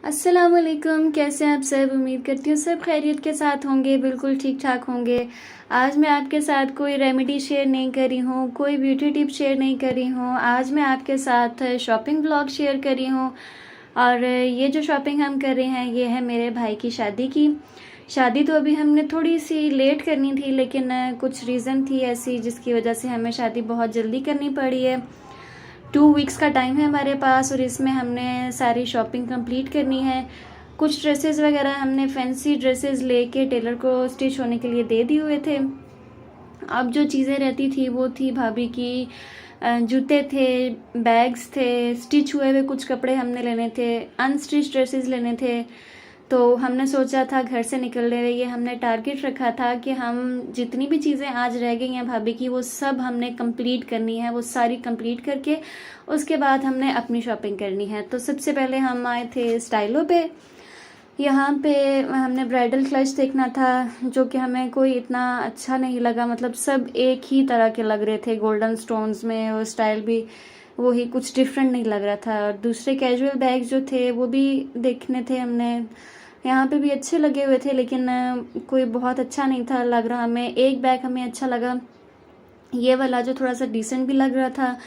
अस्सलामुअलैकुम। कैसे हैं आप सब? उम्मीद करती हूँ सब खैरियत के साथ होंगे, बिल्कुल ठीक ठाक होंगे। आज मैं आपके साथ कोई रेमेडी शेयर नहीं कर रही हूँ, कोई ब्यूटी टिप शेयर नहीं कर रही हूँ। आज मैं आपके साथ शॉपिंग ब्लॉग शेयर कर रही हूँ। और ये जो शॉपिंग हम कर रहे हैं ये है मेरे भाई की शादी की। शादी तो अभी हमने थोड़ी सी लेट करनी थी, लेकिन कुछ रीज़न थी ऐसी जिसकी वजह से हमें शादी बहुत जल्दी करनी पड़ी है। 2 वीक्स का टाइम है हमारे पास और इसमें हमने सारी शॉपिंग कंप्लीट करनी है। कुछ ड्रेसेस वगैरह हमने फैंसी ड्रेसेस लेके टेलर को स्टिच होने के लिए दे दिए हुए थे। अब जो चीज़ें रहती थी वो थी भाभी की जूते थे, बैग्स थे, स्टिच हुए हुए कुछ कपड़े हमने लेने थे, अनस्टिच ड्रेसेस लेने थे। तो हमने सोचा था घर से निकलने रही है, हमने टारगेट रखा था कि हम जितनी भी चीज़ें आज रह गई हैं भाभी की वो सब हमने कंप्लीट करनी है। वो सारी कंप्लीट करके उसके बाद हमने अपनी शॉपिंग करनी है। तो सबसे पहले हम आए थे स्टाइलो पे। यहाँ पे हमने ब्राइडल क्लच देखना था, जो कि हमें कोई इतना अच्छा नहीं लगा। मतलब सब एक ही तरह के लग रहे थे गोल्डन स्टोन्स में, और स्टाइल भी वही, कुछ डिफरेंट नहीं लग रहा था। और दूसरे कैजुअल बैग जो थे वो भी देखने थे हमने। यहाँ पे भी अच्छे लगे हुए थे, लेकिन कोई बहुत अच्छा नहीं था लग रहा हमें। एक बैग हमें अच्छा लगा, ये वाला, जो थोड़ा सा डिसेंट भी लग रहा था।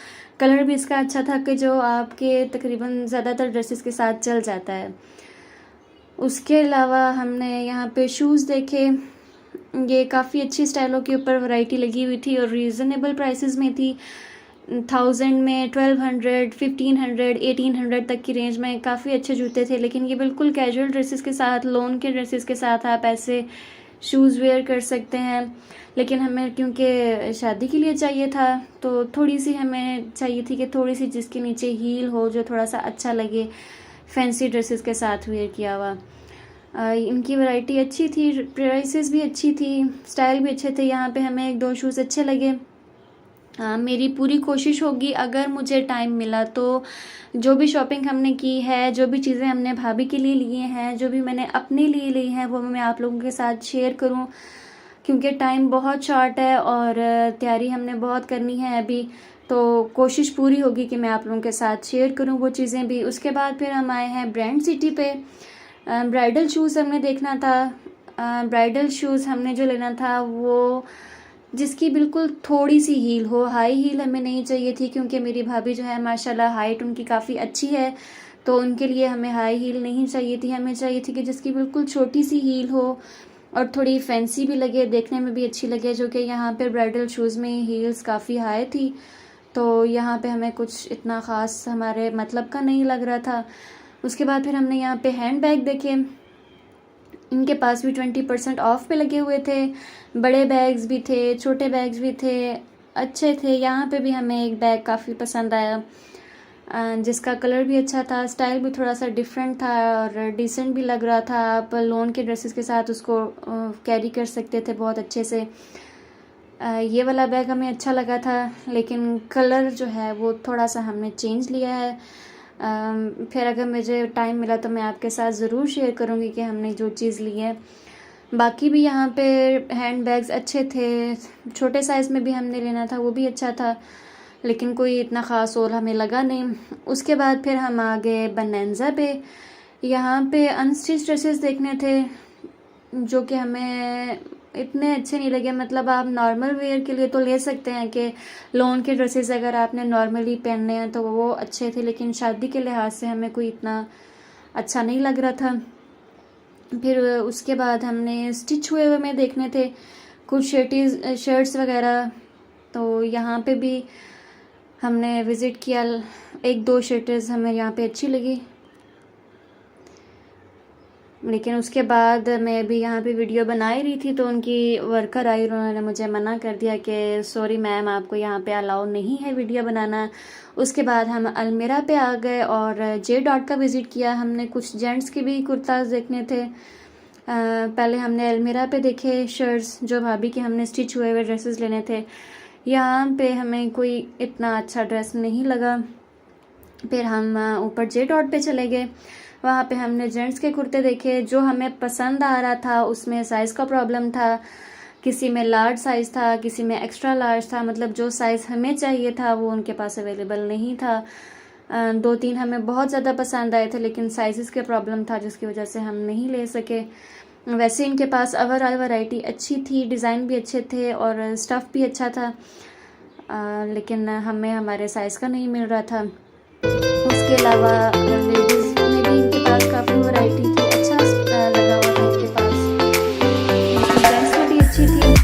कलर भी इसका अच्छा था कि जो आपके तकरीबन ज़्यादातर ड्रेसेस के साथ चल जाता है। उसके अलावा हमने यहाँ पे शूज़ देखे। ये काफ़ी अच्छी स्टाइलों के ऊपर वैरायटी लगी हुई थी और रीज़नेबल प्राइसेस में थी। 1000 में, 1200, 1500, 1800 तक की रेंज में काफ़ी अच्छे जूते थे। लेकिन ये बिल्कुल कैजुअल ड्रेसेस के साथ, लॉन के ड्रेसेस के साथ आप ऐसे शूज़ वेयर कर सकते हैं। लेकिन हमें क्योंकि शादी के लिए चाहिए था तो थोड़ी सी हमें चाहिए थी कि थोड़ी सी जिसके नीचे हील हो, जो थोड़ा सा अच्छा लगे फैंसी ड्रेसेस के साथ वेयर किया हुआ। इनकी वैरायटी अच्छी थी, प्राइसेस भी अच्छी थी, स्टाइल भी अच्छे थे। यहाँ पे हमें 1-2 शूज़ अच्छे लगे। मेरी पूरी कोशिश होगी अगर मुझे टाइम मिला तो जो भी शॉपिंग हमने की है, जो भी चीज़ें हमने भाभी के लिए लिए हैं, जो भी मैंने अपने लिए ली हैं, वो मैं आप लोगों के साथ शेयर करूं, क्योंकि टाइम बहुत शॉर्ट है और तैयारी हमने बहुत करनी है अभी। तो कोशिश पूरी होगी कि मैं आप लोगों के साथ शेयर करूं वो चीज़ें भी। उसके बाद फिर हम आए हैं ब्रांड सिटी पे। ब्राइडल शूज़ हमने देखना था। ब्राइडल शूज़ हमने जो लेना था वो जिसकी बिल्कुल थोड़ी सी हील हो, हाई हील हमें नहीं चाहिए थी, क्योंकि मेरी भाभी जो है माशाल्लाह हाइट उनकी काफ़ी अच्छी है, तो उनके लिए हमें हाई हील नहीं चाहिए थी। हमें चाहिए थी कि जिसकी बिल्कुल छोटी सी हील हो और थोड़ी फैंसी भी लगे, देखने में भी अच्छी लगे। जो कि यहाँ पे ब्राइडल शूज़ में हील्स काफ़ी हाई थी, तो यहाँ पे हमें कुछ इतना ख़ास हमारे मतलब का नहीं लग रहा था। उसके बाद फिर हमने यहाँ पे हैंड बैग देखे। इनके पास भी 20% ऑफ पे लगे हुए थे। बड़े बैग्स भी थे, छोटे बैग्स भी थे, अच्छे थे। यहाँ पे भी हमें एक बैग काफ़ी पसंद आया, जिसका कलर भी अच्छा था, स्टाइल भी थोड़ा सा डिफरेंट था और डिसेंट भी लग रहा था। आप लॉन के ड्रेसेस के साथ उसको कैरी कर सकते थे बहुत अच्छे से। ये वाला बैग हमें अच्छा लगा था, लेकिन कलर जो है वो थोड़ा सा हमने चेंज लिया है। फिर अगर मुझे टाइम मिला तो मैं आपके साथ ज़रूर शेयर करूँगी कि हमने जो चीज़ ली है। बाकी भी यहाँ पे हैंड बैग्स अच्छे थे, छोटे साइज़ में भी हमने लेना था, वो भी अच्छा था, लेकिन कोई इतना ख़ास और हमें लगा नहीं। उसके बाद फिर हम आ गए बनैंज़ा पे। यहाँ पे अनस्टिच ड्रेसेस देखने थे, जो कि हमें इतने अच्छे नहीं लगे। मतलब आप नॉर्मल वेयर के लिए तो ले सकते हैं कि लॉन के ड्रेसेस अगर आपने नॉर्मली पहनने हैं तो वो अच्छे थे, लेकिन शादी के लिहाज से हमें कोई इतना अच्छा नहीं लग रहा था। फिर उसके बाद हमने स्टिच हुए हुए में देखने थे कुछ शर्ट्स वगैरह, तो यहाँ पे भी हमने विज़िट किया। 1-2 शर्ट्स हमें यहाँ पे अच्छी लगी, लेकिन उसके बाद मैं भी यहाँ पे वीडियो बना ही रही थी तो उनकी वर्कर आई, उन्होंने मुझे मना कर दिया कि सॉरी मैम, आपको यहाँ पे अलाउ नहीं है वीडियो बनाना। उसके बाद हम अलमीरा पे आ गए और जे डॉट का विज़िट किया। हमने कुछ जेंट्स के भी कुर्ताज देखने थे। पहले हमने अलमीरा पे देखे शर्ट्स, जो भाभी के हमने स्टिच हुए हुए ड्रेसेस लेने थे। यहाँ पे हमें कोई इतना अच्छा ड्रेस नहीं लगा। फिर हम ऊपर जे डॉट पे चले गए। वहाँ पे हमने जेंट्स के कुर्ते देखे, जो हमें पसंद आ रहा था उसमें साइज़ का प्रॉब्लम था। किसी में लार्ज साइज़ था, किसी में एक्स्ट्रा लार्ज था। मतलब जो साइज़ हमें चाहिए था वो उनके पास अवेलेबल नहीं था। 2-3 हमें बहुत ज़्यादा पसंद आए थे, लेकिन साइज़ के प्रॉब्लम था जिसकी वजह से हम नहीं ले सके। वैसे इनके पास ओवरऑल वैरायटी अच्छी थी, डिज़ाइन भी अच्छे थे और स्टफ़ भी अच्छा था, लेकिन हमें हमारे साइज़ का नहीं मिल रहा था। उसके अलावा लेडीज़ में भी इनके पास काफ़ी वैरायटी थी, अच्छा लगा हुआ था इनके पास। जेंट्स में भी अच्छी थी।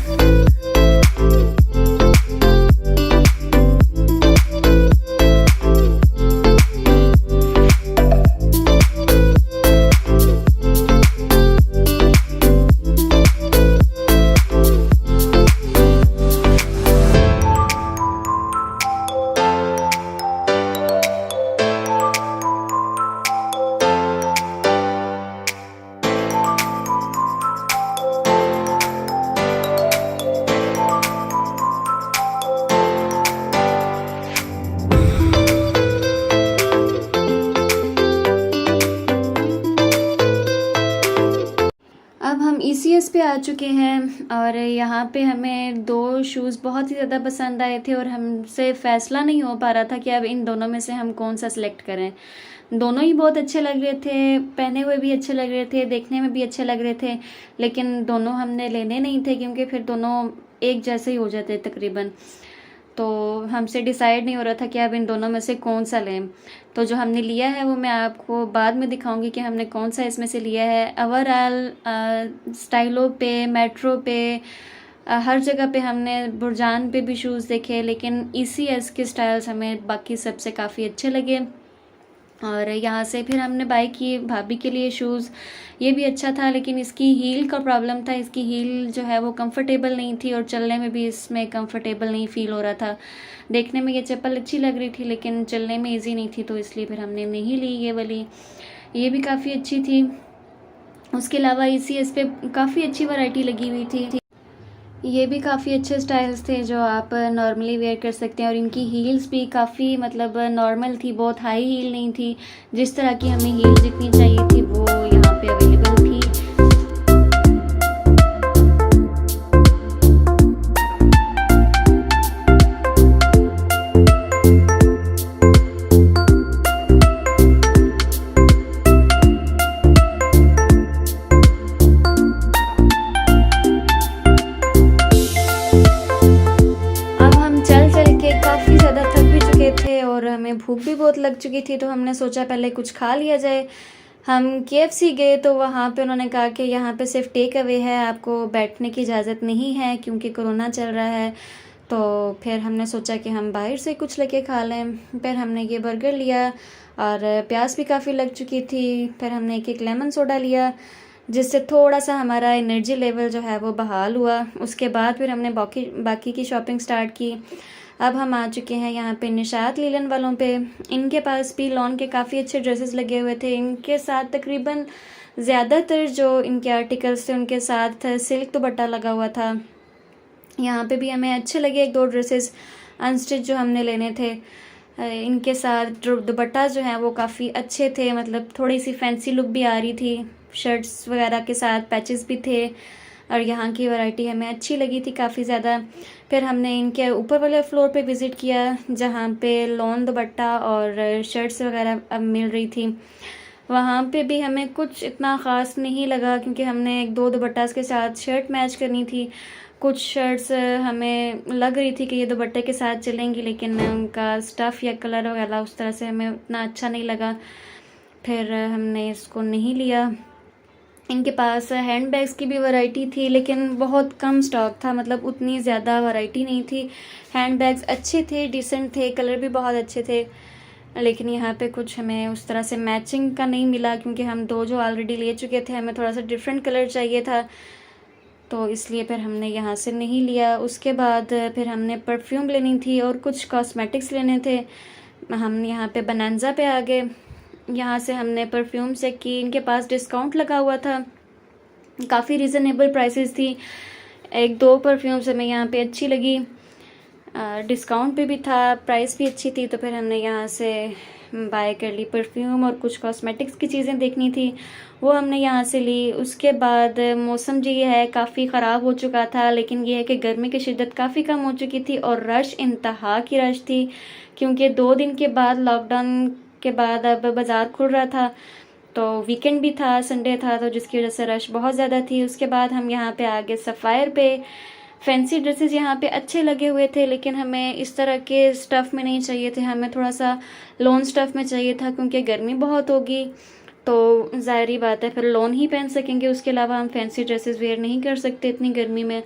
अब हम ECS पे आ चुके हैं और यहाँ पे हमें 2 शूज़ बहुत ही ज़्यादा पसंद आए थे और हमसे फ़ैसला नहीं हो पा रहा था कि अब इन दोनों में से हम कौन सा सिलेक्ट करें। दोनों ही बहुत अच्छे लग रहे थे, पहने हुए भी अच्छे लग रहे थे, देखने में भी अच्छे लग रहे थे, लेकिन दोनों हमने लेने नहीं थे क्योंकि फिर दोनों एक जैसे ही हो जाते तकरीबन। तो हमसे डिसाइड नहीं हो रहा था कि अब इन दोनों में से कौन सा लें। तो जो हमने लिया है वो मैं आपको बाद में दिखाऊंगी कि हमने कौन सा इसमें से लिया है। ओवरऑल स्टाइलो पे, मेट्रो पे, हर जगह पे हमने बुरजान पे भी शूज़ देखे, लेकिन ECS के स्टाइल्स हमें बाकी सबसे काफ़ी अच्छे लगे। और यहाँ से फिर हमने बाय किए भाभी के लिए शूज़। ये भी अच्छा था, लेकिन इसकी हील का प्रॉब्लम था। इसकी हील जो है वो कंफर्टेबल नहीं थी और चलने में भी इसमें कंफर्टेबल नहीं फील हो रहा था। देखने में ये चप्पल अच्छी लग रही थी, लेकिन चलने में इजी नहीं थी, तो इसलिए फिर हमने नहीं ली ये वाली। ये भी काफ़ी अच्छी थी। उसके अलावा ECS पे काफ़ी अच्छी वैरायटी लगी हुई थी। ये भी काफ़ी अच्छे स्टाइल्स थे जो आप नॉर्मली वेयर कर सकते हैं, और इनकी हील्स भी काफ़ी मतलब नॉर्मल थी, बहुत हाई हील नहीं थी। जिस तरह की हमें हील जितनी चाहिए थी वो यहाँ पे अवेलेबल थी। थे और हमें भूख भी बहुत लग चुकी थी, तो हमने सोचा पहले कुछ खा लिया जाए। हम KFC गए तो वहाँ पे उन्होंने कहा कि यहाँ पे सिर्फ टेक अवे है, आपको बैठने की इजाज़त नहीं है क्योंकि कोरोना चल रहा है। तो फिर हमने सोचा कि हम बाहर से कुछ लेके खा लें। फिर हमने ये बर्गर लिया और प्यास भी काफ़ी लग चुकी थी। फिर हमने एक लेमन सोडा लिया, जिससे थोड़ा सा हमारा एनर्जी लेवल जो है वो बहाल हुआ। उसके बाद फिर हमने बाकी की शॉपिंग स्टार्ट की। अब हम आ चुके हैं यहाँ पे निशात लीलन वालों पे। इनके पास भी लॉन के काफ़ी अच्छे ड्रेसेस लगे हुए थे। इनके साथ तकरीबन ज़्यादातर जो इनके आर्टिकल्स थे उनके साथ सिल्क दुपट्टा लगा हुआ था। यहाँ पे भी हमें अच्छे लगे 1-2 ड्रेसेस अनस्टिच जो हमने लेने थे। इनके साथ दुपट्टा जो हैं वो काफ़ी अच्छे थे, मतलब थोड़ी सी फैंसी लुक भी आ रही थी। शर्ट्स वगैरह के साथ पैचेस भी थे और यहाँ की वैरायटी हमें अच्छी लगी थी काफ़ी ज़्यादा। फिर हमने इनके ऊपर वाले फ्लोर पे विज़िट किया जहाँ पे लॉन दुपट्टा और शर्ट्स वगैरह अब मिल रही थी। वहाँ पे भी हमें कुछ इतना ख़ास नहीं लगा क्योंकि हमने 1-2 दुपट्टास के साथ शर्ट मैच करनी थी। कुछ शर्ट्स हमें लग रही थी कि ये दुपट्टे के साथ चलेंगी, लेकिन उनका स्टफ़ या कलर वगैरह उस तरह से हमें उतना अच्छा नहीं लगा, फिर हमने इसको नहीं लिया। इनके पास हैंड बैग्स की भी वैरायटी थी, लेकिन बहुत कम स्टॉक था, मतलब उतनी ज़्यादा वैरायटी नहीं थी। हैंड बैग्स अच्छे थे, डिसेंट थे, कलर भी बहुत अच्छे थे, लेकिन यहाँ पे कुछ हमें उस तरह से मैचिंग का नहीं मिला क्योंकि हम 2 जो ऑलरेडी ले चुके थे, हमें थोड़ा सा डिफरेंट कलर चाहिए था, तो इसलिए फिर हमने यहाँ से नहीं लिया। उसके बाद फिर हमने परफ्यूम लेनी थी और कुछ कॉस्मेटिक्स लेने थे। हम यहाँ पे बनांजा पे आ गए। यहाँ से हमने परफ्यूम चेक की, इनके पास डिस्काउंट लगा हुआ था, काफ़ी रीज़नेबल प्राइसेस थी। 1-2 परफ्यूम्स हमें यहाँ पे अच्छी लगी, डिस्काउंट पे भी था, प्राइस भी अच्छी थी, तो फिर हमने यहाँ से बाय कर ली परफ्यूम। और कुछ कॉस्मेटिक्स की चीज़ें देखनी थी वो हमने यहाँ से ली। उसके बाद मौसम जो ये है काफ़ी ख़राब हो चुका था, लेकिन ये है कि गर्मी की शिद्दत काफ़ी कम हो चुकी थी और रश इंतहा की रश थी क्योंकि 2 दिन के बाद लॉकडाउन के बाद अब बाज़ार खुल रहा था, तो वीकेंड भी था, संडे था, तो जिसकी वजह से रश बहुत ज़्यादा थी। उसके बाद हम यहाँ पे आ गए सफ़ायर पे। फैंसी ड्रेसेस यहाँ पे अच्छे लगे हुए थे, लेकिन हमें इस तरह के स्टफ़ में नहीं चाहिए थे, हमें थोड़ा सा लॉन स्टफ़ में चाहिए था, क्योंकि गर्मी बहुत होगी तो ज़ाहिर बात है फिर लॉन ही पहन सकेंगे, उसके अलावा हम फैंसी ड्रेसेस वेयर नहीं कर सकते इतनी गर्मी में।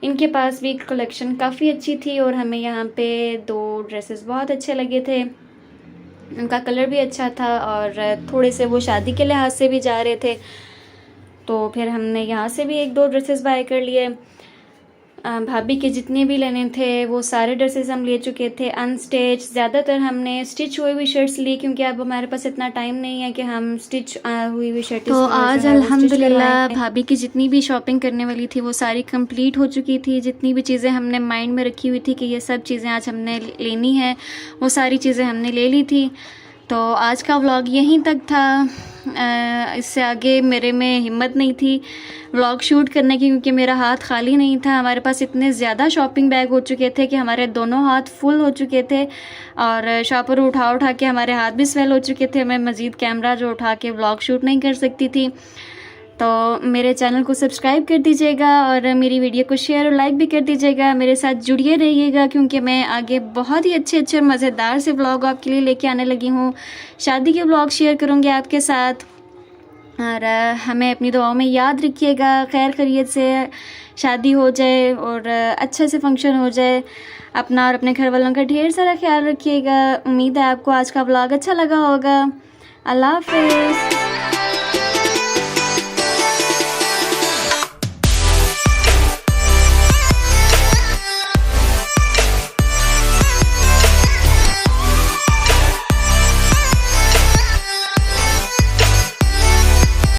इनके पास भी कलेक्शन काफ़ी अच्छी थी और हमें यहाँ पे 2 ड्रेसेस बहुत अच्छे लगे थे, उनका कलर भी अच्छा था और थोड़े से वो शादी के लिहाज से भी जा रहे थे, तो फिर हमने यहाँ से भी 1-2 ड्रेसेस बाय कर लिए। भाभी के जितने भी लेने थे वो सारे ड्रेसेस हम ले चुके थे अनस्टिच। ज़्यादातर हमने स्टिच हुई हुई शर्ट्स ली, क्योंकि अब हमारे पास इतना टाइम नहीं है कि हम स्टिच हुई हुई शर्ट। तो आज अल्हम्दुलिल्लाह भाभी की जितनी भी शॉपिंग करने वाली थी वो सारी कंप्लीट हो चुकी थी। जितनी भी चीज़ें हमने माइंड में रखी हुई थी कि ये सब चीज़ें आज हमने लेनी है, वो सारी चीज़ें हमने ले ली थी। तो आज का व्लॉग यहीं तक था। इससे आगे मेरे में हिम्मत नहीं थी व्लॉग शूट करने की, क्योंकि मेरा हाथ खाली नहीं था। हमारे पास इतने ज़्यादा शॉपिंग बैग हो चुके थे कि हमारे दोनों हाथ फुल हो चुके थे और शॉपर उठा के हमारे हाथ भी स्वेल हो चुके थे। मैं मज़ीद कैमरा जो उठा के व्लॉग शूट नहीं कर सकती थी। तो मेरे चैनल को सब्सक्राइब कर दीजिएगा और मेरी वीडियो को शेयर और लाइक भी कर दीजिएगा। मेरे साथ जुड़िए रहिएगा, क्योंकि मैं आगे बहुत ही अच्छे और मज़ेदार से व्लॉग आपके लिए लेके आने लगी हूँ। शादी के व्लॉग शेयर करूँगी आपके साथ, और हमें अपनी दुआओं में याद रखिएगा। खैर खैरियत से शादी हो जाए और अच्छे से फंक्शन हो जाए। अपना और अपने घर वालों का ढेर सारा ख्याल रखिएगा। उम्मीद है आपको आज का व्लॉग अच्छा लगा होगा। अल्लाह हाफ़िज़।